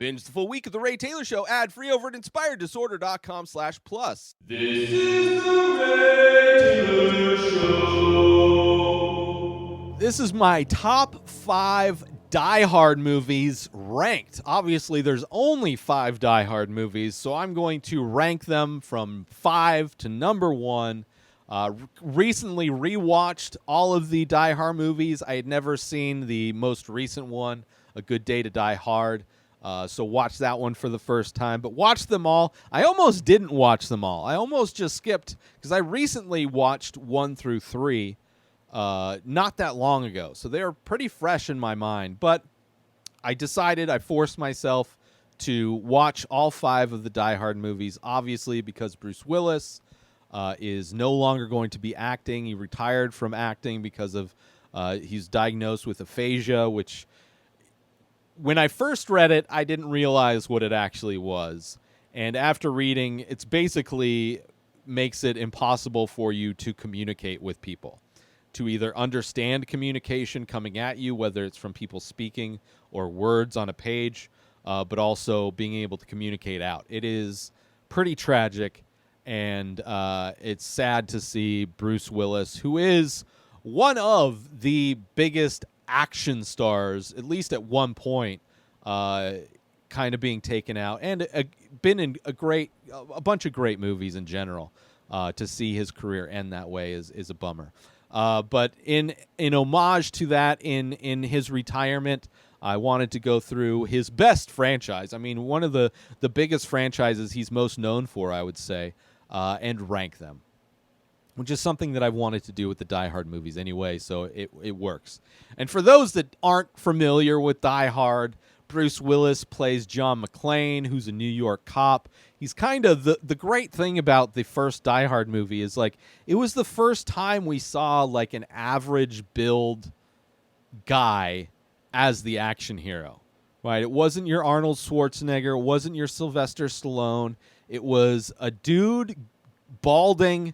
Binge the full week of The Ray Taylor Show ad-free over at inspireddisorder.com/plus. This is The Ray Taylor Show. This is my top 5 Die Hard movies ranked. Obviously, there's only 5 Die Hard movies, so I'm going to rank them from 5 to number 1. Recently rewatched all of the Die Hard movies. I had never seen the most recent one, A Good Day to Die Hard. So watched that one for the first time, but watched them all. I almost didn't watch them all. I almost just skipped, because I recently watched 1 through 3 not that long ago. So they're pretty fresh in my mind. But I forced myself to watch all 5 of the Die Hard movies, obviously because Bruce Willis is no longer going to be acting. He retired from acting because of he's diagnosed with aphasia, which when I first read it, I didn't realize what it actually was. And after reading, it's basically makes it impossible for you to communicate with people, to either understand communication coming at you, whether it's from people speaking or words on a page, but also being able to communicate out. It is pretty tragic, and it's sad to see Bruce Willis, who is one of the biggest action stars, at least at one point, kind of being taken out, and been in a bunch of great movies in general. To see his career end that way is a bummer. But in homage to that, in his retirement, I wanted to go through his best franchise. I mean, one of the biggest franchises he's most known for, I would say, and rank them, which is something that I've wanted to do with the Die Hard movies anyway, so it works. And for those that aren't familiar with Die Hard, Bruce Willis plays John McClane, who's a New York cop. He's kind of the great thing about the first Die Hard movie is, like, it was the first time we saw, like, an average build guy as the action hero, right? It wasn't your Arnold Schwarzenegger. It wasn't your Sylvester Stallone. It was a dude, balding,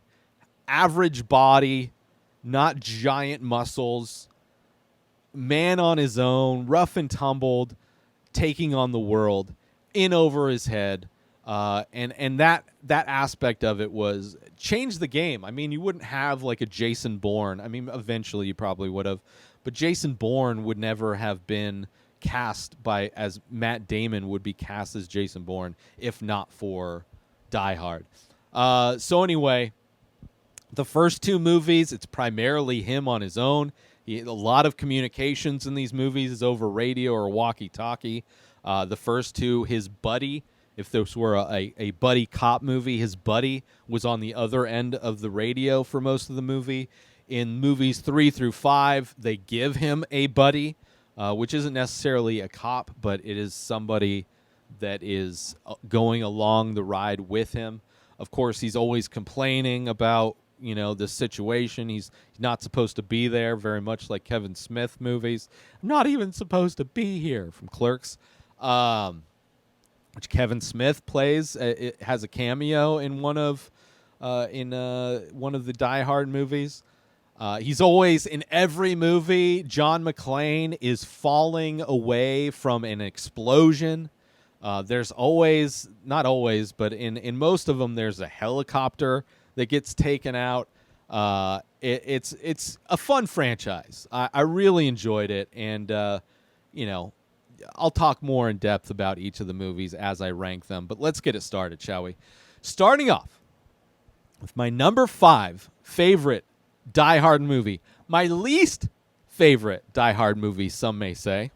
average body, not giant muscles, man on his own, rough and tumbled, taking on the world, in over his head. And that aspect of it was changed the game. I mean, you wouldn't have like a Jason Bourne. I mean, eventually you probably would have, but Jason Bourne would never have been cast as Matt Damon would be cast as Jason Bourne if not for Die Hard. So anyway, the first 2 movies, it's primarily him on his own. A lot of communications in these movies is over radio or walkie-talkie. The first 2, his buddy, if this were a buddy cop movie, his buddy was on the other end of the radio for most of the movie. In movies 3 through 5, they give him a buddy, which isn't necessarily a cop, but it is somebody that is going along the ride with him. Of course, he's always complaining about, the situation. He's not supposed to be there, very much like Kevin Smith movies. I'm not even supposed to be here, from Clerks, which Kevin Smith plays. It has a cameo in one of the Die Hard movies. He's always in every movie. John McClane is falling away from an explosion. There's always, not always, but in most of them, there's a helicopter that gets taken out. It's a fun franchise. I really enjoyed it, and I'll talk more in depth about each of the movies as I rank them. But let's get it started, shall we? Starting off with my number 5 favorite Die Hard movie, my least favorite Die Hard movie, some may say.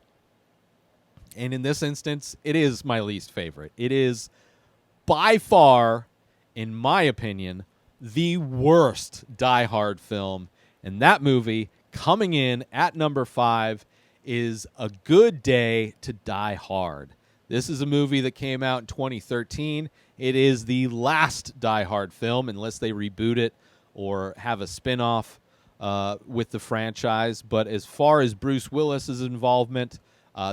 And in this instance, it is my least favorite. It is by far, in my opinion, the worst Die Hard film. And that movie, coming in at number 5, is A Good Day to Die Hard. This is a movie that came out in 2013. It is the last Die Hard film, unless they reboot it or have a spin-off with the franchise. But as far as Bruce Willis's involvement,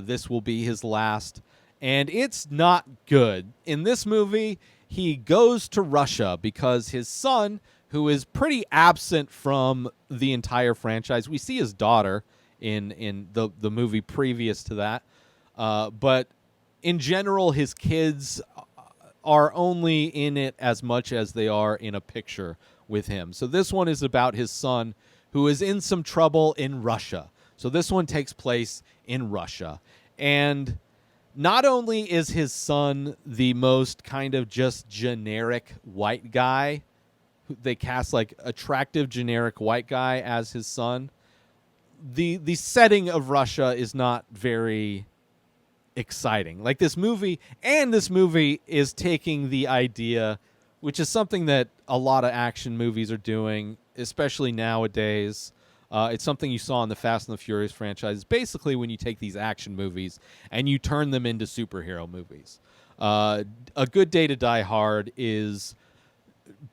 this will be his last. And it's not good. In this movie, he goes to Russia because his son, who is pretty absent from the entire franchise, we see his daughter in the movie previous to that, but in general, his kids are only in it as much as they are in a picture with him. So this one is about his son who is in some trouble in Russia. So this one takes place in Russia. And not only is his son the most kind of just generic white guy, they cast like attractive generic white guy as his son, the setting of Russia is not very exciting. Like this movie is taking the idea, which is something that a lot of action movies are doing, especially nowadays. It's something you saw in the Fast and the Furious franchise. Basically, when you take these action movies and you turn them into superhero movies. A Good Day to Die Hard is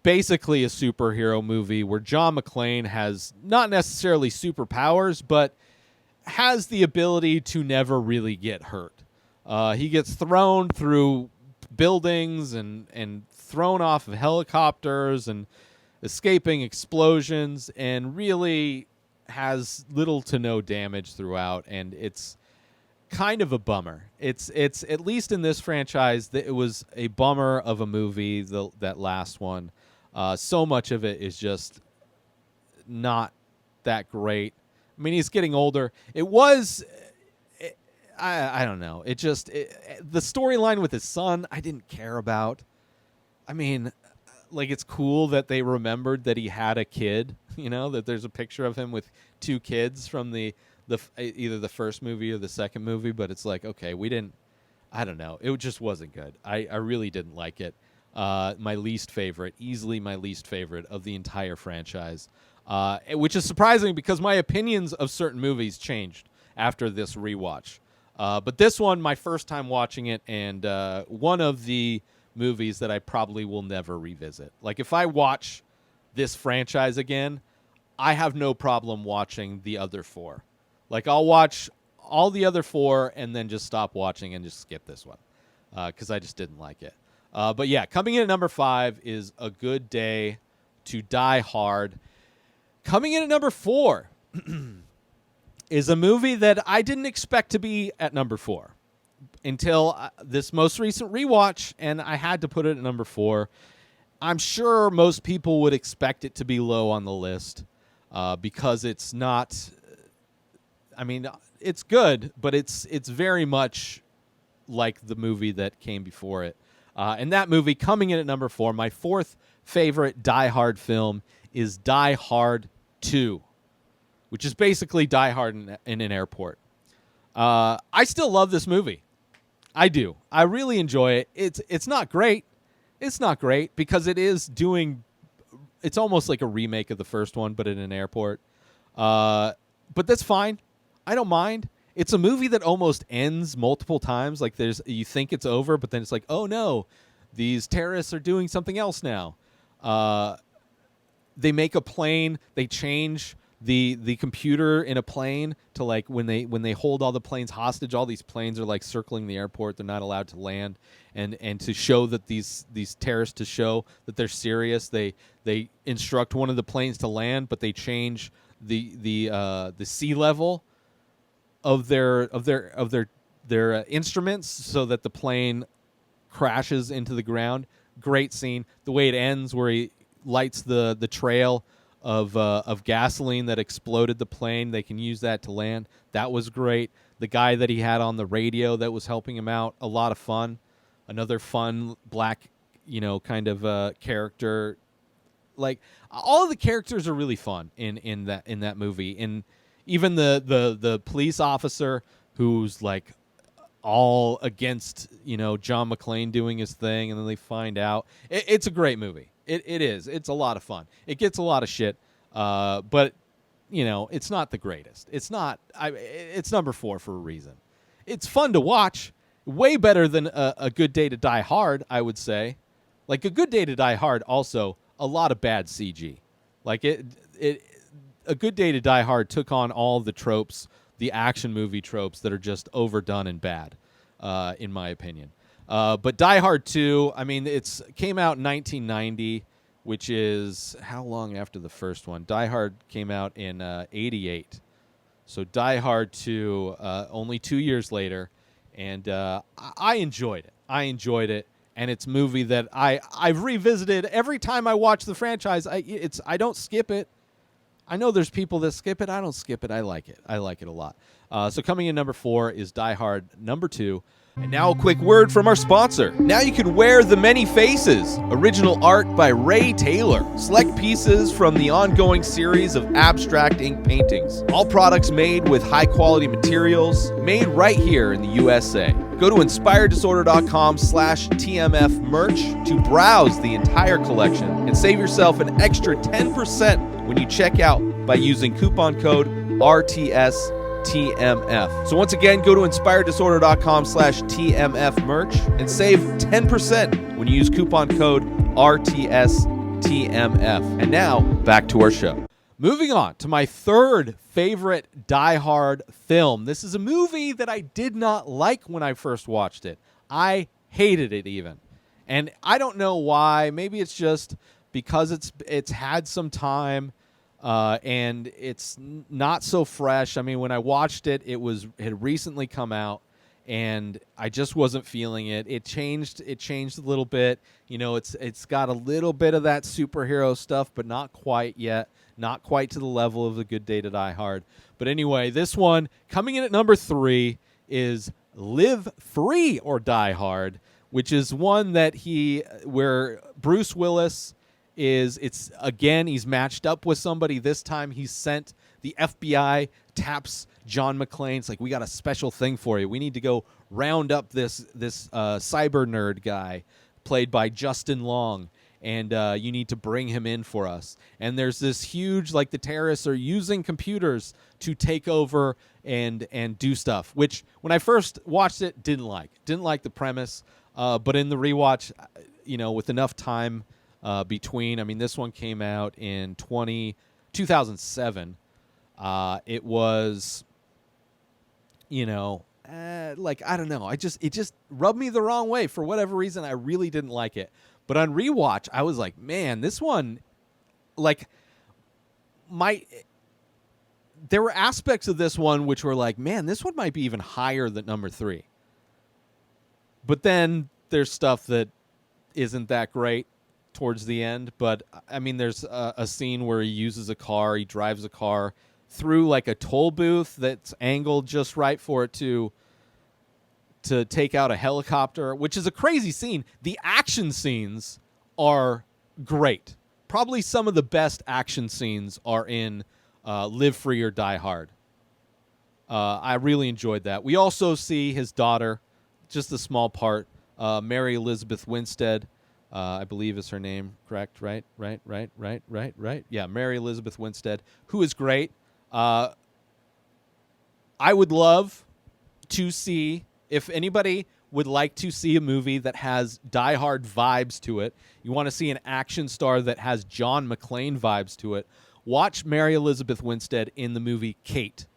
basically a superhero movie where John McClane has not necessarily superpowers, but has the ability to never really get hurt. He gets thrown through buildings and thrown off of helicopters and escaping explosions, and really has little to no damage throughout, and it's kind of a bummer. It's at least in this franchise that it was a bummer of a movie, that last one. So much of it is just not that great. I mean, he's getting older. I don't know. The storyline with his son, I didn't care about. I mean, like, it's cool that they remembered that he had a kid, that there's a picture of him with two kids from either the first movie or the second movie, but it's like, okay, I don't know. It just wasn't good. I really didn't like it. Easily my least favorite of the entire franchise, which is surprising because my opinions of certain movies changed after this rewatch. But this one, my first time watching it, and one of the movies that I probably will never revisit. Like, if I watch this franchise again, I have no problem watching the other four. Like, I'll watch all the other four and then just stop watching and just skip this one because I just didn't like it. But yeah, coming in at number 5 is A Good Day to Die Hard. Coming in at number 4 is a movie that I didn't expect to be at number 4 until this most recent rewatch, and I had to put it at number 4. I'm sure most people would expect it to be low on the list because it's not. I mean, it's good, but it's very much like the movie that came before it. And that movie, coming in at number 4, my 4th favorite Die Hard film, is Die Hard 2, which is basically Die Hard in an airport. I still love this movie. I do. I really enjoy it. It's not great. It's not great because it's almost like a remake of the first one, but in an airport. But that's fine. I don't mind. It's a movie that almost ends multiple times. Like, you think it's over, but then it's like, oh no, these terrorists are doing something else now. They make a plane. They change the computer in a plane to, like, when they hold all the planes hostage, all these planes are like circling the airport. They're not allowed to land, and to show that these terrorists, to show that they're serious, they instruct one of the planes to land, but they change the sea level of their instruments so that the plane crashes into the ground. Great scene. The way it ends, where he lights the trail of gasoline that exploded the plane. They can use that to land. That was great. The guy that he had on the radio that was helping him out, a lot of fun. Another fun black, kind of character. Like, all of the characters are really fun in that movie. And even the police officer who's like all against, John McClane doing his thing, and then they find out. It's a great movie. It is. It's a lot of fun. It gets a lot of shit, but it's not the greatest. It's not. It's number 4 for a reason. It's fun to watch. Way better than a Good Day to Die Hard, I would say. Like, A Good Day to Die Hard, also a lot of bad CG. Like, A Good Day to Die Hard took on all the tropes, the action movie tropes that are just overdone and bad, in my opinion. But Die Hard 2, I mean, it came out in 1990, which is how long after the first one? Die Hard came out in 88. So Die Hard 2, only 2 years later. And I enjoyed it. And it's a movie that I've revisited every time I watch the franchise. I don't skip it. I know there's people that skip it. I don't skip it. I like it. I like it a lot. So coming in number 4 is Die Hard number 2. And now a quick word from our sponsor. Now you can wear The Many Faces, original art by Ray Taylor. Select pieces from the ongoing series of abstract ink paintings. All products made with high-quality materials, made right here in the USA. Go to inspireddisorder.com/TMF merch to browse the entire collection and save yourself an extra 10% when you check out by using coupon code RTSTMF. So once again, go to inspireddisorder.com/TMF merch and save 10% when you use coupon code RTSTMF. And now, back to our show. Moving on to my third favorite Die Hard film. This is a movie that I did not like when I first watched it. I hated it even. And I don't know why. Maybe it's just because it's had some time and it's not so fresh. I mean, when I watched it, it had recently come out and I just wasn't feeling it. It changed a little bit. You know, it's got a little bit of that superhero stuff, but not quite yet. Not quite to the level of A Good Day to Die Hard. But anyway, this one coming in at number 3 is Live Free or Die Hard, which is one that where Bruce Willis he's matched up with somebody. This time he's sent, the FBI taps John McClane. It's like, we got a special thing for you. We need to go round up this cyber nerd guy played by Justin Long. And you need to bring him in for us. And there's this huge, like, the terrorists are using computers to take over and do stuff, which when I first watched it, didn't like the premise. But in the rewatch, you know, with enough time between, I mean, this one came out in 2007. It was, you know, like, I don't know. It just rubbed me the wrong way for whatever reason. I really didn't like it. But on rewatch, I was like, man, this one, like, there were aspects of this one which were like, man, this one might be even higher than number 3. But then there's stuff that isn't that great towards the end. But, I mean, there's a scene where he drives a car through, like, a toll booth that's angled just right for it to take out a helicopter, which is a crazy scene. The action scenes are great. Probably some of the best action scenes are in Live Free or Die Hard. I really enjoyed that. We also see his daughter, just a small part, Mary Elizabeth Winstead, I believe is her name, correct? Right? Yeah, Mary Elizabeth Winstead, who is great. I would love to see, if anybody would like to see a movie that has Die Hard vibes to it, you want to see an action star that has John McClane vibes to it, watch Mary Elizabeth Winstead in the movie Kate.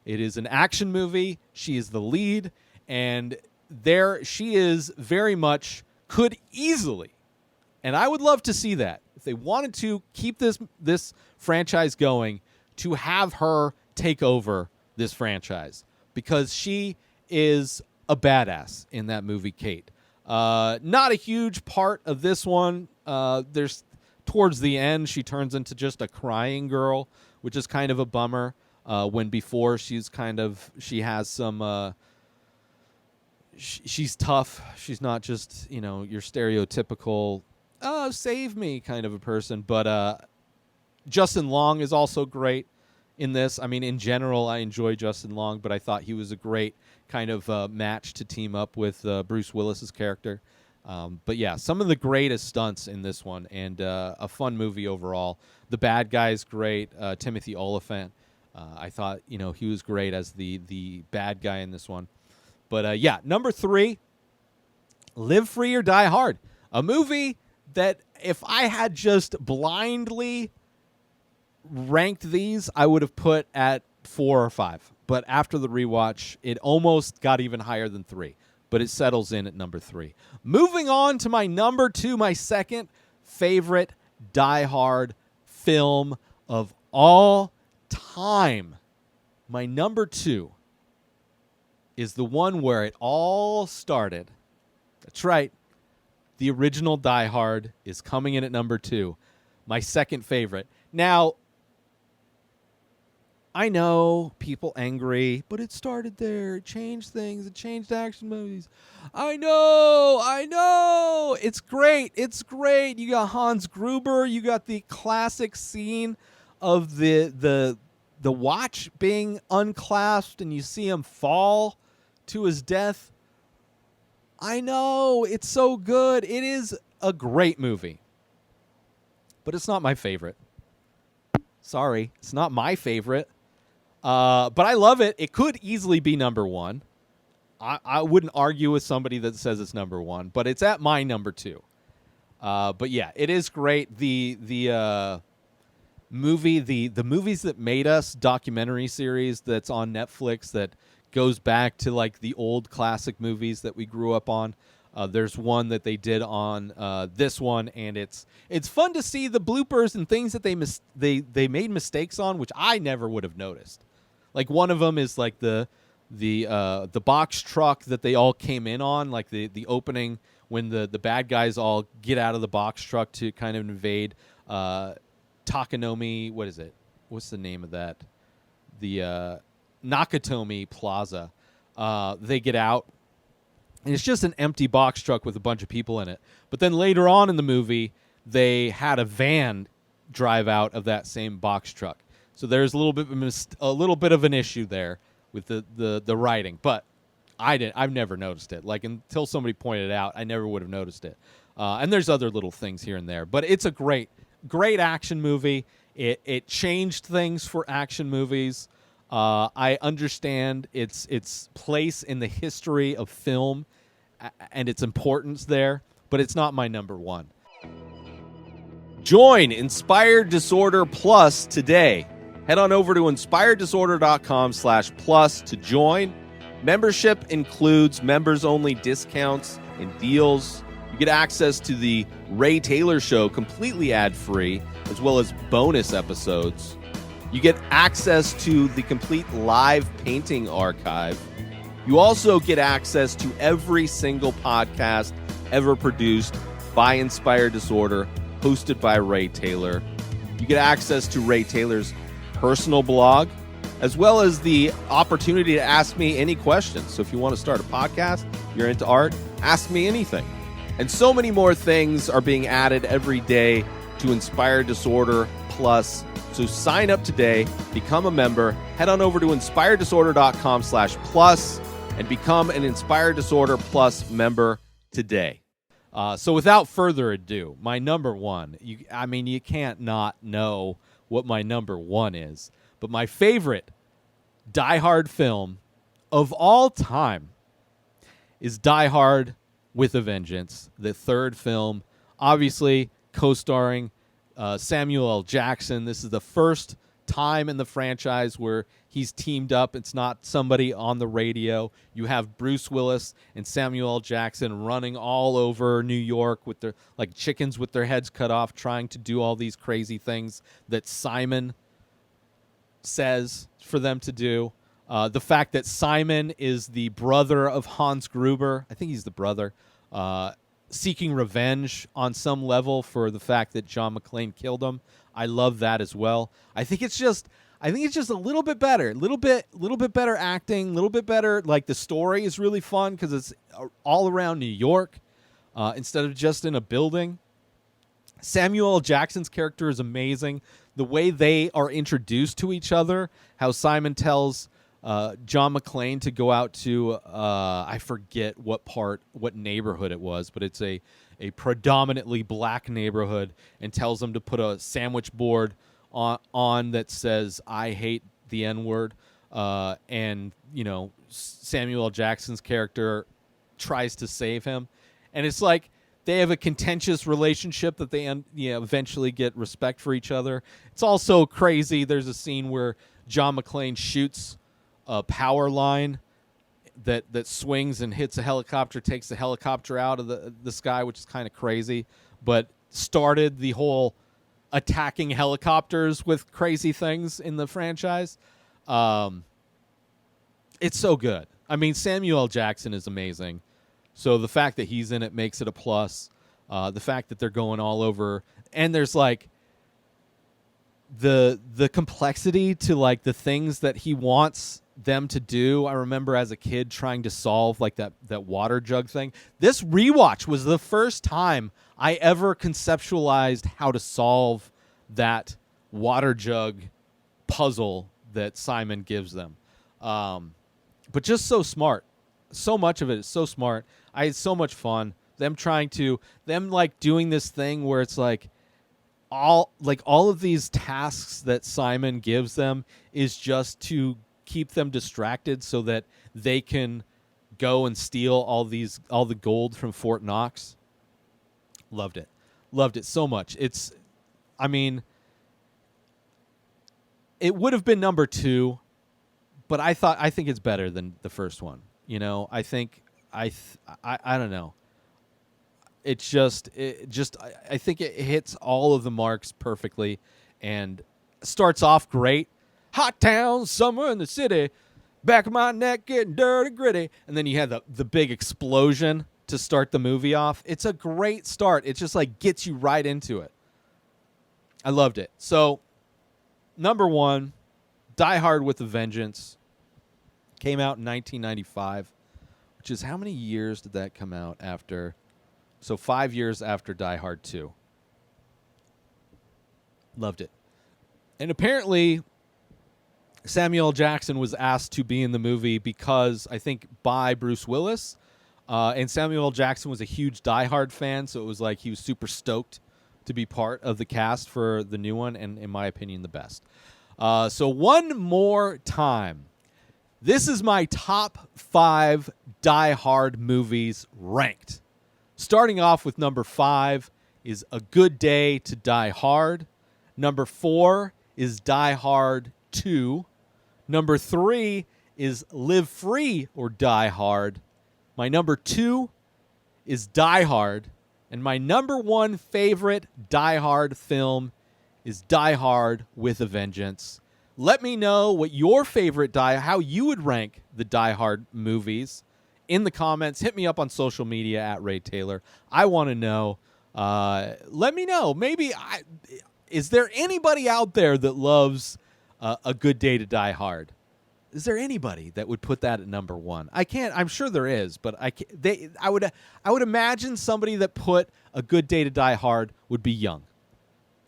It is an action movie. She is the lead, and there she is very much, could easily, and I would love to see that, if they wanted to keep this franchise going, to have her take over this franchise, because she is a badass in that movie, Kate. Not a huge part of this one. There's towards the end, she turns into just a crying girl, which is kind of a bummer. When before she has some. She's tough. She's not just, you know, your stereotypical save me kind of a person. But Justin Long is also great in this. I mean, in general, I enjoy Justin Long, but I thought he was a great kind of match to team up with Bruce Willis's character. But yeah, some of the greatest stunts in this one, and a fun movie overall. The bad guy's great. Timothy Olyphant. I thought, you know, he was great as the bad guy in this one. But yeah, number 3, Live Free or Die Hard. A movie that if I had just blindly ranked these, I would have put at 4 or 5. But after the rewatch, it almost got even higher than 3. But it settles in at number 3. Moving on to my number 2, my second favorite Die Hard film of all time. My number 2 is the one where it all started. That's right. The original Die Hard is coming in at number 2. My second favorite. Now, I know people angry, but it started there. It changed things. It changed action movies. I know. It's great. You got Hans Gruber. You got the classic scene of the watch being unclasped, and you see him fall to his death. I know. It's so good. It is a great movie, but it's not my favorite. Sorry, it's not my favorite. But I love it. It could easily be number 1. I wouldn't argue with somebody that says it's number 1, but it's at my number 2. But yeah, it is great. The movie, the Movies That Made Us documentary series that's on Netflix that goes back to like the old classic movies that we grew up on. There's one that they did on this one, and it's fun to see the bloopers and things that they made mistakes on, which I never would have noticed. Like one of them is like the box truck that they all came in on, like the opening when the bad guys all get out of the box truck to kind of invade Takanomi. What is it? What's the name of that? The Nakatomi Plaza. They get out. And it's just an empty box truck with a bunch of people in it. But then later on in the movie, they had a van drive out of that same box truck. So there's a little bit of an issue there with the writing. But I've never noticed it. Like until somebody pointed it out, I never would have noticed it. And there's other little things here and there. But it's a great action movie. It changed things for action movies. I understand its place in the history of film and its importance there, but it's not my number 1. Join Inspired Disorder Plus today. Head on over to inspireddisorder.com/plus to join. Membership includes members-only discounts and deals. You get access to the Ray Taylor Show completely ad-free, as well as bonus episodes. You get access to the complete live painting archive. You also get access to every single podcast ever produced by Inspired Disorder, hosted by Ray Taylor. You get access to Ray Taylor's personal blog, as well as the opportunity to ask me any questions. So if you want to start a podcast, you're into art, ask me anything. And so many more things are being added every day to Inspired Disorder Plus. So sign up today, become a member, head on over to inspireddisorder.com/plus and become an Inspired Disorder Plus member today. So without further ado, my number 1, you can't not know what my number 1 is, but my favorite Die Hard film of all time is Die Hard with a Vengeance, the third film, obviously co-starring Samuel L. Jackson. This is the first time in the franchise where he's teamed up. It's not somebody on the radio. You have Bruce Willis and Samuel L. Jackson running all over New York with their like chickens with their heads cut off, trying to do all these crazy things that Simon says for them to do. The fact that Simon is the brother of Hans Gruber, I think he's the brother, seeking revenge on some level for the fact that John McClane killed him. I love that as well. I think it's just a little bit better, a little bit better acting, a little bit better. Like the story is really fun because it's all around New York instead of just in a building. Samuel L. Jackson's character is amazing. The way they are introduced to each other, how Simon tells John McClane to go out to I forget what neighborhood it was, but it's a predominantly black neighborhood, and tells him to put a sandwich board on that says "I hate the N-word," and Samuel L. Jackson's character tries to save him, and it's like they have a contentious relationship that they eventually get respect for each other. It's also crazy. There's a scene where John McClane shoots a power line that swings and hits a helicopter, takes the helicopter out of the sky, which is kind of crazy, but started the whole attacking helicopters with crazy things in the franchise. It's so good. I mean, Samuel L. Jackson is amazing. So the fact that he's in it makes it a plus. The fact that they're going all over, and there's like the complexity to like the things that he wants them to do. I remember as a kid trying to solve like that water jug thing. This rewatch was the first time I ever conceptualized how to solve that water jug puzzle that Simon gives them. But just so smart. So much of it is so smart. I had so much fun. Them like doing this thing where it's like all of these tasks that Simon gives them is just to keep them distracted so that they can go and steal all the gold from Fort Knox. Loved it so much. It would have been number 2, but I think it's better than the first one. You know, I think I don't know. I think it hits all of the marks perfectly and starts off great. Hot town, summer in the city, back of my neck getting dirty gritty. And then you had the big explosion to start the movie off. It's a great start. It just like gets you right into it. I loved it. So, number 1, Die Hard with a Vengeance. Came out in 1995, which is how many years did that come out after? So 5 years after Die Hard 2. Loved it. And apparently Samuel L. Jackson was asked to be in the movie because I think by Bruce Willis. And Samuel L. Jackson was a huge Die Hard fan, so it was like he was super stoked to be part of the cast for the new one, and in my opinion, the best. So one more time. This is my top 5 Die Hard movies ranked. Starting off with number 5 is A Good Day to Die Hard. Number 4 is Die Hard 2. Number 3 is Live Free or Die Hard. My number 2 is Die Hard. And my number 1 favorite Die Hard film is Die Hard with a Vengeance. Let me know what your favorite how you would rank the Die Hard movies in the comments. Hit me up on social media at Ray Taylor. I want to know. Let me know. Is there anybody out there that loves A Good Day to Die Hard? Is there anybody that would put that at number 1? I can't. I'm sure there is, but I would imagine somebody that put A Good Day to Die Hard would be young.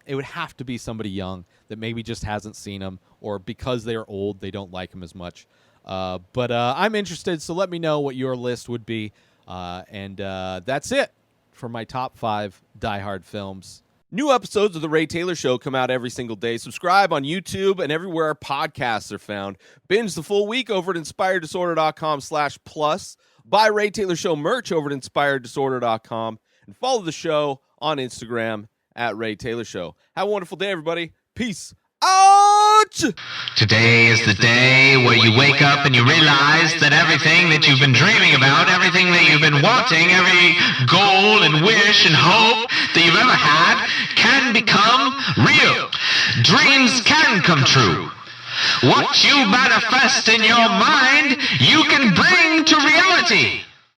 It would have to be somebody young that maybe just hasn't seen them, or because they're old, they don't like them as much. But I'm interested, so let me know what your list would be. And that's it for my top 5 Die Hard films. New episodes of The Ray Taylor Show come out every single day. Subscribe on YouTube and everywhere our podcasts are found. Binge the full week over at inspireddisorder.com/plus. Buy Ray Taylor Show merch over at inspireddisorder.com. And follow the show on Instagram at Ray Taylor Show. Have a wonderful day, everybody. Peace out! Today is the day where you wake up and you realize that everything that you've been dreaming about, everything that you've been wanting, every goal and wish and hope that you've ever had can become real. Dreams can come true. What you manifest in your mind, you can bring to reality.